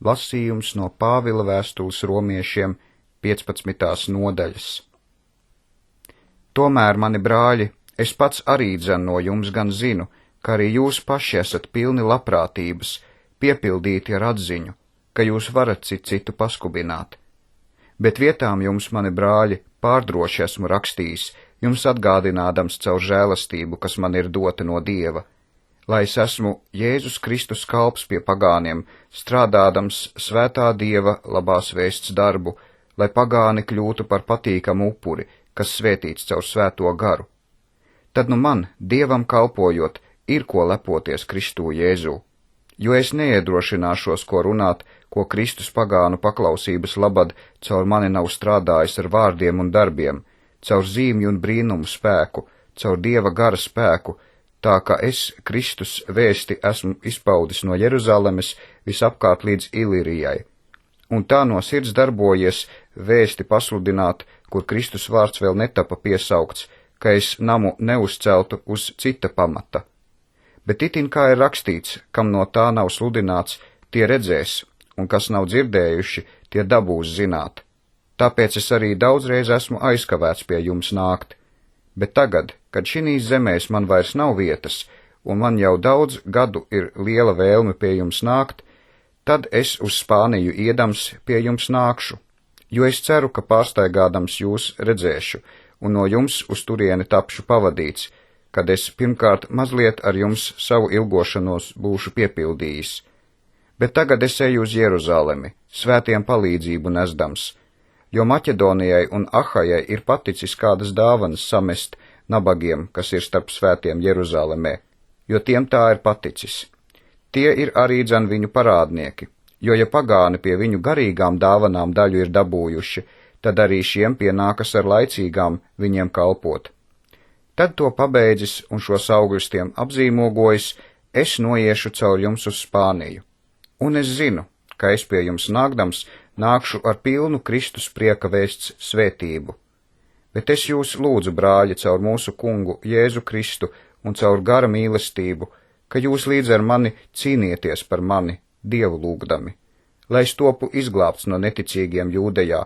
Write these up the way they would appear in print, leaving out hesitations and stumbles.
Lasījums no Pāvila vēstules romiešiem 15. nodaļas. Tomēr, mani brāļi, es pats arī dzen no jums gan zinu, ka arī jūs paši esat pilni labprātības, piepildīti ar atziņu, ka jūs varat citu paskubināt. Bet vietām jums, mani brāļi, pārdroši esmu rakstījis, jums atgādinādams caur žēlastību, kas man ir dota no Dieva, lai es esmu Jēzus Kristus kalps pie pagāniem, strādādams svētā Dieva labās vēsts darbu, lai pagāni kļūtu par patīkamu upuri, kas svētīts caur svēto garu. Tad nu man, Dievam kalpojot, ir ko lepoties Kristū Jēzū, jo es neiedrošināšos, ko runāt, ko Kristus pagānu paklausības labad caur mani nav strādājis ar vārdiem un darbiem, caur zīmju un brīnumu spēku, caur Dieva gara spēku, tā ka es Kristus vēsti esmu izpaudis no Jeruzalemes visapkārt līdz Ilirijai, un tā no sirds darbojies vēsti pasludināt, kur Kristus vārds vēl netapa piesaukts, ka es namu neuzceltu uz cita pamata. Bet itin kā ir rakstīts, kam no tā nav sludināts, tie redzēs, un kas nav dzirdējuši, tie dabūs zināt. Tāpēc es arī daudzreiz esmu aizkavēts pie jums nākt. Bet tagad, kad šinīs zemēs man vairs nav vietas, un man jau daudz gadu ir liela vēlme pie jums nākt, tad es uz Spāniju iedams pie jums nākšu, jo es ceru, ka pārstaigādams jūs redzēšu, un no jums uz turieni tapšu pavadīts, kad es pirmkārt mazliet ar jums savu ilgošanos būšu piepildījis. Bet tagad es eju uz Jeruzalemi, svētiem palīdzību nesdams, jo Maķedonijai un Ahajai ir paticis kādas dāvanas samest nabagiem, kas ir starp svētiem Jeruzalemē, jo tiem tā ir paticis. Tie ir arī dzen viņu parādnieki, jo ja pagāni pie viņu garīgām dāvanām daļu ir dabūjuši, tad arī šiem pienākas ar laicīgām viņiem kalpot. Tad to pabeidzis un šos augļus tiem apzīmogojis, es noiešu caur jums uz Spāniju. Un es zinu, ka es pie jums nākdams nākšu ar pilnu Kristus prieka vēsts svētību. Bet es jūs lūdzu, brāļi, caur mūsu kungu Jēzu Kristu un caur gara mīlestību, ka jūs līdz ar mani cīnieties par mani, Dievu lūgdami, lai es topu izglābts no neticīgiem Jūdejā,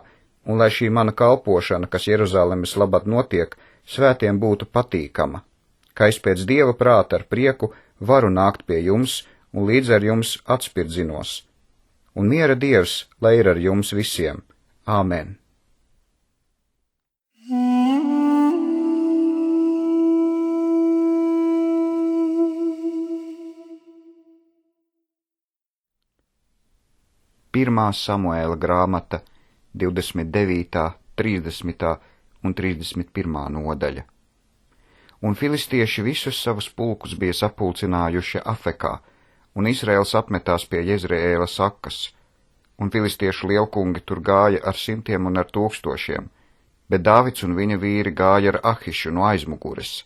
un lai šī mana kalpošana, kas Jeruzalemes labad notiek, svētiem būtu patīkama, ka es pēc Dieva prāta ar prieku varu nākt pie jums un līdz ar jums atspirdzinos. Un miera Dievs, lai ir ar jums visiem. Āmen. Pirmā Samuēla grāmata, 29., 30. un 31. nodaļa. Un filistieši visus savus pulkus bija sapulcinājuši Afekā, un Izraels apmetās pie Jezreēla sakas, un filistiešu lielkungi tur gāja ar 100 un ar 1000, bet Dāvids un viņa vīri gāja ar Ahišu no aizmugures.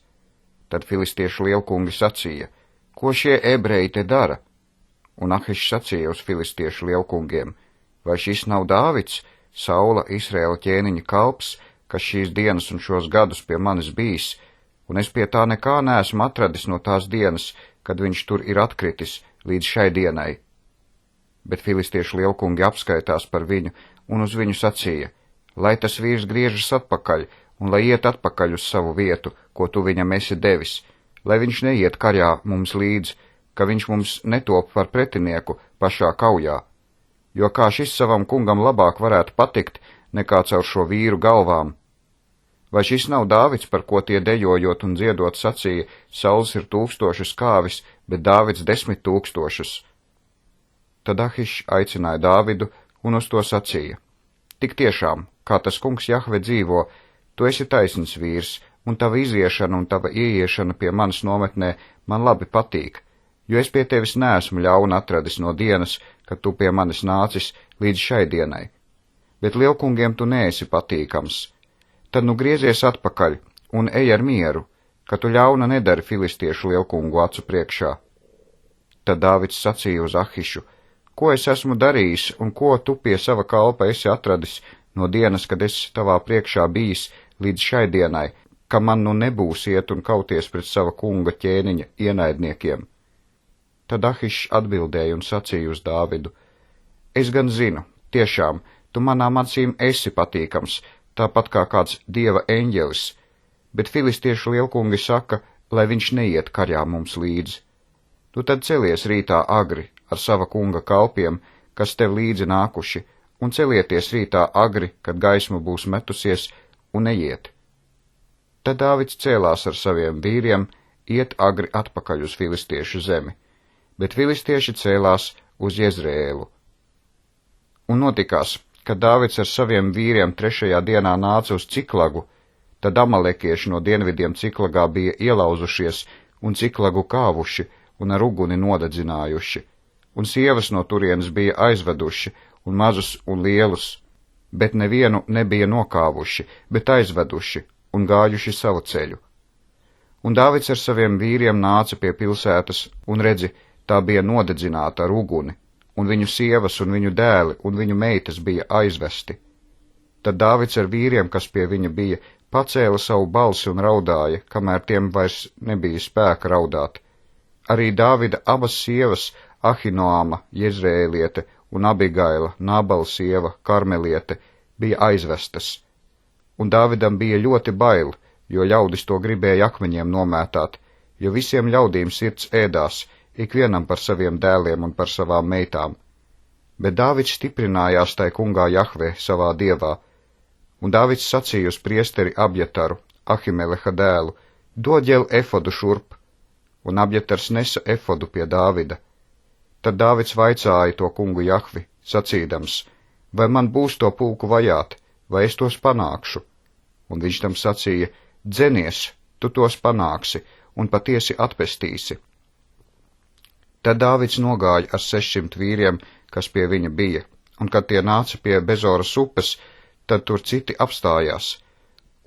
Tad filistiešu lielkungi sacīja, ko šie ebreji te dara? Un Ahišs sacīja uz filistiešu lielkungiem, vai šis nav Dāvids, Saula Izraēla ķēniņa kalps, kas šīs dienas un šos gadus pie manis bijis, un es pie tā nekā neesmu atradis no tās dienas, kad viņš tur ir atkritis līdz šai dienai. Bet filistiešu lielkungi apskaitās par viņu un uz viņu sacīja, lai tas vīrs griežas atpakaļ un lai iet atpakaļ uz savu vietu, ko tu viņam esi devis, lai viņš neiet karā mums līdz, ka viņš mums netop par pretinieku pašā kaujā, jo kā šis savam kungam labāk varētu patikt nekā caur šo vīru galvām. Vai šis nav Dāvids, par ko tie dejojot un dziedot sacīja, Sauls ir 1000 kāvis, bet Dāvids 10 000? Tad Ahišs aicināja Dāvidu un uz to sacīja, tik tiešām, kā tas kungs Jahve dzīvo, tu esi taisns vīrs, un tava iziešana un tava ieiešana pie manas nometnē man labi patīk, jo es pie tevis neesmu ļaunu atradis no dienas, kad tu pie manis nācis līdz šai dienai. Bet lielkungiem tu neesi patīkams. Tad nu griezies atpakaļ un ej ar mieru, ka tu ļauna nedari filistiešu lielkungu acu priekšā. Tad Dāvids sacīja uz Ahišu, ko es esmu darījis un ko tu pie sava kalpa esi atradis no dienas, kad es tavā priekšā bijis līdz šai dienai, ka man nu nebūs iet un kauties pret sava kunga ķēniņa ienaidniekiem. Tad Ahišs atbildēja un sacīja uz Dāvidu, Es gan zinu, tiešām, tu manām acīm esi patīkams, tāpat kā kāds dieva eņģelis, bet filistiešu lielkungi saka, lai viņš neiet karā mums līdzi. Tu tad celies rītā agri ar sava kunga kalpiem, kas tev līdzi nākuši, un celieties rītā agri, kad gaisma būs metusies, un ejiet. Tad Dāvids cēlās ar saviem vīriem, iet agri atpakaļ uz filistiešu zemi, bet filistieši cēlās uz Jezreēlu. Un notikās, kad Dāvids ar saviem vīriem 3. dienā nāca uz Ciklagu, tad amalekieši no dienvidiem Ciklagā bija ielauzušies un Ciklagu kāvuši un ar uguni nodedzinājuši, un sievas no turienes bija aizveduši, un mazus un lielus, bet nevienu nebija nokāvuši, bet aizveduši un gājuši savu ceļu. Un Dāvids ar saviem vīriem nāca pie pilsētas, un redzi, tā bija nodedzināta ar uguni, un viņu sievas un viņu dēli un viņu meitas bija aizvesti. Tad Dāvids ar vīriem, kas pie viņa bija, pacēla savu balsi un raudāja, kamēr tiem vairs nebija spēka raudāt. Arī Dāvida abas sievas, Ahinoāma, Jezreēliete un Abigaila, Nābala sieva, Karmeliete, bija aizvestas. Un Dāvidam bija ļoti bail, jo ļaudis to gribēja akmeņiem nomētāt, jo visiem ļaudīm sirds ēdās, ikvienam par saviem dēliem un par savām meitām. Bet Dāvids stiprinājās tai kungā Jahve savā dievā, un Dāvids sacīja uz priesteri Abjataru, Ahimeleha dēlu, dod ģel efodu šurp, un Abjatars nesa efodu pie Dāvida. Tad Dāvids vaicāja to kungu Jahvi, sacīdams, vai man būs to pulku vajāt, vai es tos panākšu? Un viņš tam sacīja, dzenies, tu tos panāksi, un patiesi atpestīsi. Tad Dāvids nogāja ar 600 vīriem, kas pie viņa bija, un kad tie nāca pie Bezoras upes, tad tur citi apstājās,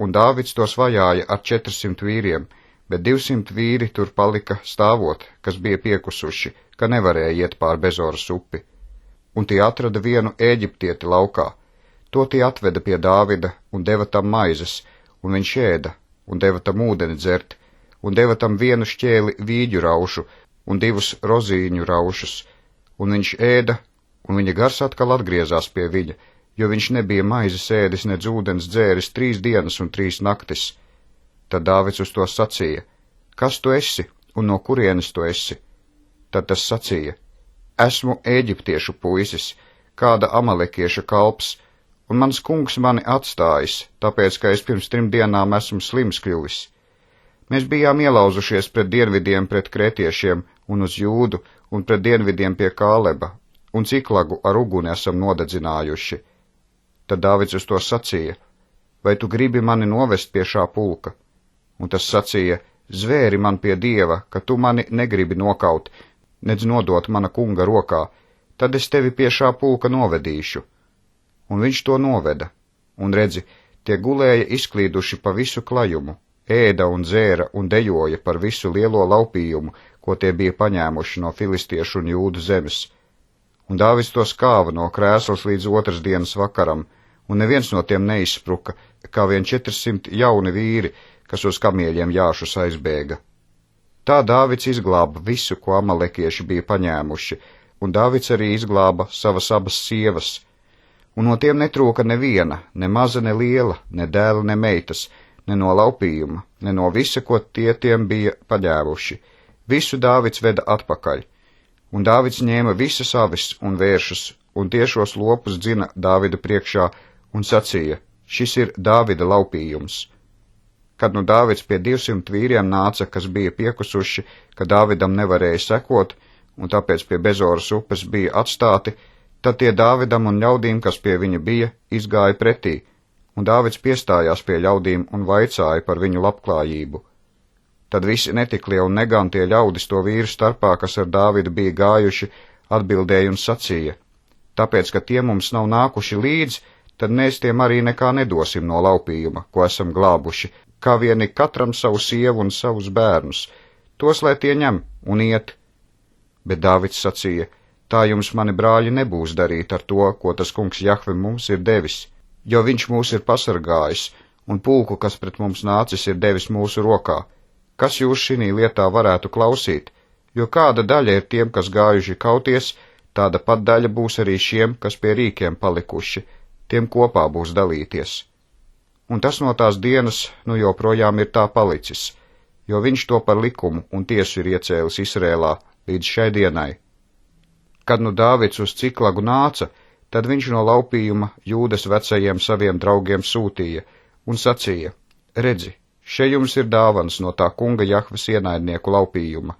un Dāvids tos vajāja ar 400 vīriem, bet 200 vīri tur palika stāvot, kas bija piekusuši, ka nevarēja iet pār Bezoras upi. Un tie atrada vienu ēģiptieti laukā, to tie atveda pie Dāvida un deva tam maizes, un viņš ēda, un deva tam ūdeni dzert, un deva tam vienu šķēli vīģu raušu un 2 rozīņu raušus, un viņš ēda, un viņa gars atkal atgriezās pie viņa, jo viņš nebija maizes ēdis nedz ūdens dzēris 3 dienas un 3 naktis. Tad Dāvids uz to sacīja, kas tu esi, un no kurienes tu esi? Tad tas sacīja, esmu ēģiptiešu puisis, kāda amalekieša kalps, un mans kungs mani atstājis, tāpēc, ka es pirms 3 dienām esmu slims kļuvis. Mēs bijām ielauzušies pret dienvidiem pret kretiešiem un uz Jūdu, un pret dienvidiem pie Kāleba, un Ciklagu ar uguni esam nodedzinājuši. Tad Dāvids uz to sacīja, vai tu gribi mani novest pie šā pulka? Un tas sacīja, zvēri man pie Dieva, ka tu mani negribi nokaut, nedz nodot mana kunga rokā, tad es tevi pie šā pulka novedīšu. Un viņš to noveda, un redzi, tie gulēja izklīduši pa visu klajumu, ēda un dzēra un dejoja par visu lielo laupījumu, ko tie bija paņēmuši no filistiešu un Jūdu zemes. Un Dāvids to skāva no krēslas līdz 2. dienas vakaram, un neviens no tiem neizspruka, kā vien 400 jauni vīri, kas uz kamieļiem jāšus aizbēga. Tā Dāvids izglāba visu, ko amalekieši bija paņēmuši, un Dāvids arī izglāba savas abas sievas, un no tiem netrūka neviena, ne maza, ne liela, ne dēla, ne meitas, ne no laupījuma, ne no visa, ko tie tiem bija paņēmuši. Visu Dāvids veda atpakaļ, un Dāvids ņēma visas avis un vēršus, un tiešos lopus dzina Dāvida priekšā, un sacīja, šis ir Dāvida laupījums. Kad nu Dāvids pie 200 vīriem nāca, kas bija piekusuši, ka Dāvidam nevarēja sekot, un tāpēc pie Bezoras upes bija atstāti, tad tie Dāvidam un ļaudīm, kas pie viņa bija, izgāja pretī, un Dāvids piestājās pie ļaudīm un vaicāja par viņu labklājību. Tad visi netiklie un negantie ļaudis to vīru starpā, kas ar Dāvidu bija gājuši, atbildēja un sacīja, tāpēc, ka tie mums nav nākuši līdz, tad mēs tiem arī nekā nedosim no laupījuma, ko esam glābuši, kā vieni katram savu sievu un savus bērnus, tos lai tie ņem un iet. Bet Dāvids sacīja, tā jums mani brāļi nebūs darīt ar to, ko tas kungs Jahve mums ir devis, jo viņš mūs ir pasargājis, un pulku, kas pret mums nācis, ir devis mūsu rokā. Kas jūs šinī lietā varētu klausīt, jo kāda daļa ir tiem, kas gājuši kauties, tāda pat daļa būs arī šiem, kas pie rīkiem palikuši, tiem kopā būs dalīties. Un tas no tās dienas nu joprojām ir tā palicis, jo viņš to par likumu un tiesu ir iecēlis Izrēlā līdz šai dienai. Kad nu Dāvids uz Ciklagu nāca, tad viņš no laupījuma Jūdas vecajiem saviem draugiem sūtīja un sacīja: redzi, še jums ir dāvans no tā kunga Jahves ienaidnieku laupījuma,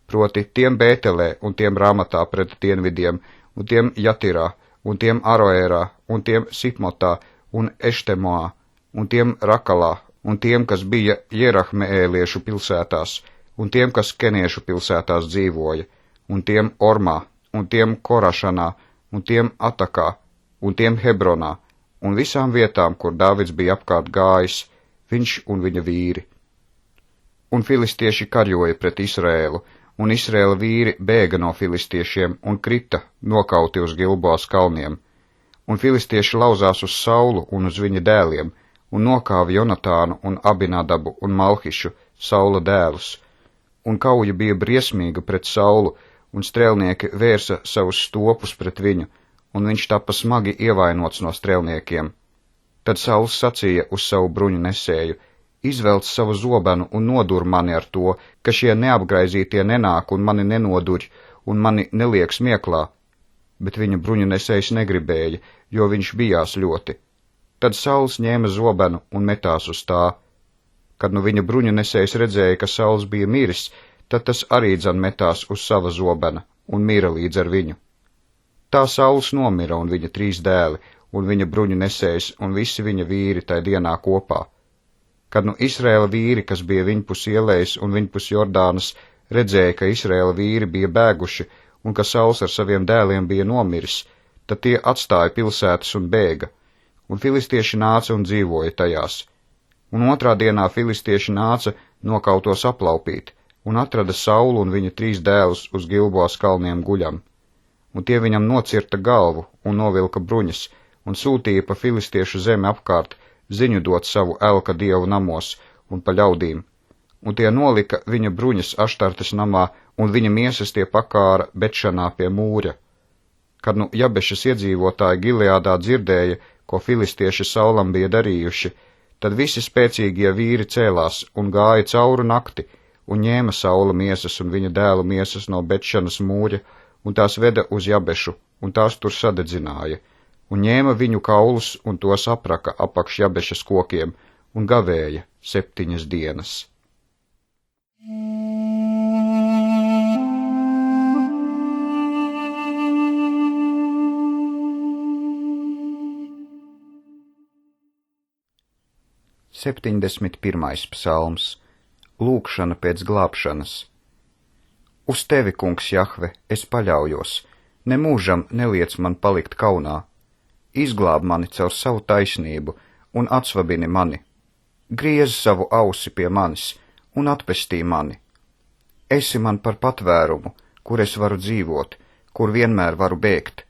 proti tiem Bētelē un tiem Ramatā pret dienvidiem, un tiem Jatirā, un tiem Aroērā, un tiem Sipmotā, un Eštemoā, un tiem Rakalā, un tiem, kas bija Jerahmeēliešu pilsētās, un tiem, kas Keniešu pilsētās dzīvoja, un tiem Ormā, un tiem Korašanā, un tiem Atakā, un tiem Hebronā, un visām vietām, kur Dāvids bija apkārt gājis, viņš un viņa vīri. Un filistieši karjoja pret Izrēlu, un Izrēla vīri bēga no filistiešiem un krita nokauti uz Gilboas kalniem. Un filistieši lauzās uz Saulu un uz viņa dēliem, un nokāva Jonatānu un Abinadabu un Malhišu, Saula dēlus. Un kauja bija briesmīga pret Saulu, un strēlnieki vērsa savus stopus pret viņu, un viņš tapa smagi ievainots no strēlniekiem. Tad Sauls sacīja uz savu bruņu nesēju: izvelc savu zobenu un nodur mani ar to, ka šie neapgraizītie nenāk un mani nenoduļ un mani neliek smieklā. Bet viņa bruņu nesējs negribēja, jo viņš bijās ļoti. Tad Sauls ņēma zobenu un metās uz tā. Kad nu viņa bruņu nesējs redzēja, ka Sauls bija miris, tad tas arī dzan metās uz sava zobena un mira līdz ar viņu. Tā Sauls nomira un viņa 3 dēli, un viņa bruņu nesējs un visi viņa vīri tai dienā kopā. Kad nu Izrēla vīri, kas bija viņpus ielejas un viņpus Jordānas, redzēja, ka Izrēla vīri bija bēguši un ka Sauls ar saviem dēliem bija nomiris, tad tie atstāja pilsētas un bēga, un filistieši nāca un dzīvoja tajās. Un otrā dienā filistieši nāca nokautos aplaupīt, un atrada Saulu un viņa 3 dēlus uz Gilboas kalniem guļam. Un tie viņam nocirta galvu un novilka bruņas, un sūtīja pa filistiešu zemi apkārt ziņu dot savu elka dievu namos un pa ļaudīm. Un tie nolika viņa bruņas Aštartes namā, un viņa miesas tie pakāra Betšanā pie mūra. Kad nu Jabešas iedzīvotāji Gileādā dzirdēja, ko filistieši Saulam bija darījuši, tad visi spēcīgie vīri cēlās un gāja cauru nakti, un ņēma Saula miesas un viņa dēlu miesas no Betšanas mūra, un tās veda uz Jabešu, un tās tur sadedzināja, un ņēma viņu kaulus un tos apraka apakš Jabešas kokiem, un gavēja 7 dienas. Septiņdesmit pirmais psalms. Lūkšana pēc glābšanas. Uz tevi, kungs Jahve, es paļaujos, nemūžam neliec man palikt kaunā. Izglāb mani caur savu taisnību un atsvabini mani. Griez savu ausi pie manis un atpestī mani. Esi man par patvērumu, kur es varu dzīvot, kur vienmēr varu bēgt.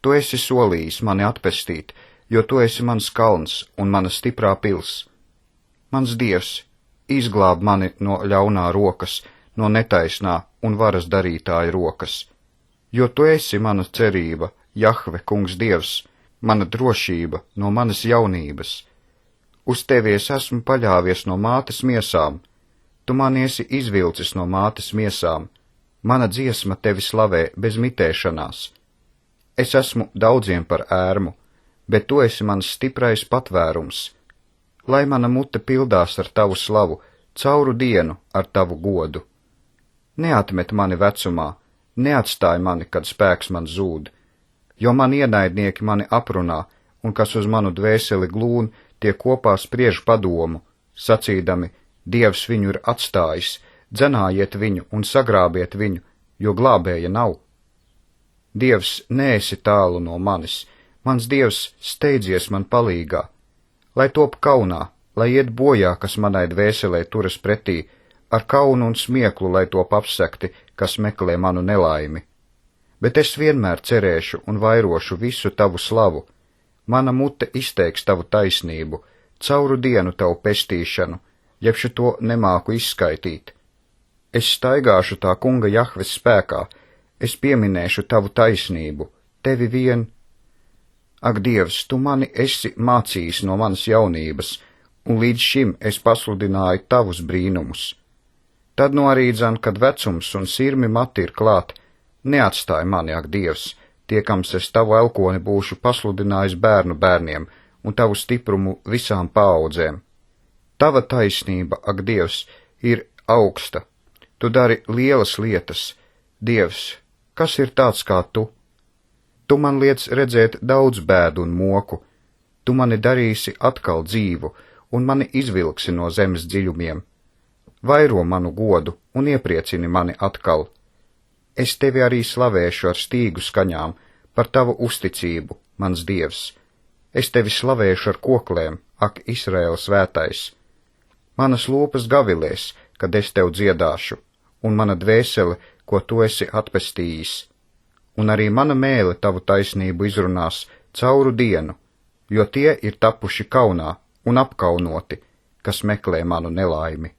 Tu esi solījis mani atpestīt, jo tu esi mans kalns un mana stiprā pils. Mans Dievs, izglāb mani no ļaunā rokas, no netaisnā un varas darītāja rokas. Jo tu esi mana cerība, Jahve, kungs Dievs, mana drošība no manas jaunības. Uz tevi es esmu paļāvies no mātes miesām, tu mani esi izvilcis no mātes miesām, mana dziesma tevi slavē bez mitēšanās. Es esmu daudziem par ērmu, bet tu esi mans stiprais patvērums. Lai mana mute pildās ar tavu slavu, cauru dienu ar tavu godu. Neatmet mani vecumā, neatstāj mani, kad spēks man zūd, jo man ienaidnieki mani aprunā, un kas uz manu dvēseli glūn, tie kopā spriež padomu, sacīdami: Dievs viņu ir atstājis, dzenājiet viņu un sagrābiet viņu, jo glābēja nav. Dievs, neesi tālu no manis, mans Dievs, steidzies man palīgā. Lai top kaunā, lai iet bojā, kas manai dvēselē turas pretī, ar kaunu un smieklu, lai top apsekti, kas meklē manu nelaimi. Bet es vienmēr cerēšu un vairošu visu tavu slavu. Mana mute izteiks tavu taisnību, cauru dienu tavu pestīšanu, jebšu to nemāku izskaitīt. Es staigāšu tā kunga Jahves spēkā, Es pieminēšu tavu taisnību, tevi vien. Ak, Dievs, tu mani esi mācījis no manas jaunības, un līdz šim es pasludināju tavus brīnumus. Tad nu arī dzan, kad vecums un sirmi mati ir klāt, neatstāj mani, ak, Dievs, tiekams es tavu elkoni būšu pasludinājis bērnu bērniem un tavu stiprumu visām paaudzēm. Tava taisnība, ak, Dievs, ir augsta. Tu dari lielas lietas. Dievs, kas ir tāds kā tu? Tu man liec redzēt daudz bēdu un moku. Tu mani darīsi atkal dzīvu un mani izvilksi no zemes dziļumiem. Vairo manu godu un iepriecini mani atkal. Es tevi arī slavēšu ar stīgu skaņām par tavu uzticību, mans Dievs. Es tevi slavēšu ar koklēm, ak, Izraēla svētais. Manas lūpas gavilēs, kad es tev dziedāšu, un mana dvēsele, ko tu esi atpestījis. Un arī mana mēle tavu taisnību izrunās cauru dienu, jo tie ir tapuši kaunā un apkaunoti, kas meklē manu nelaimi.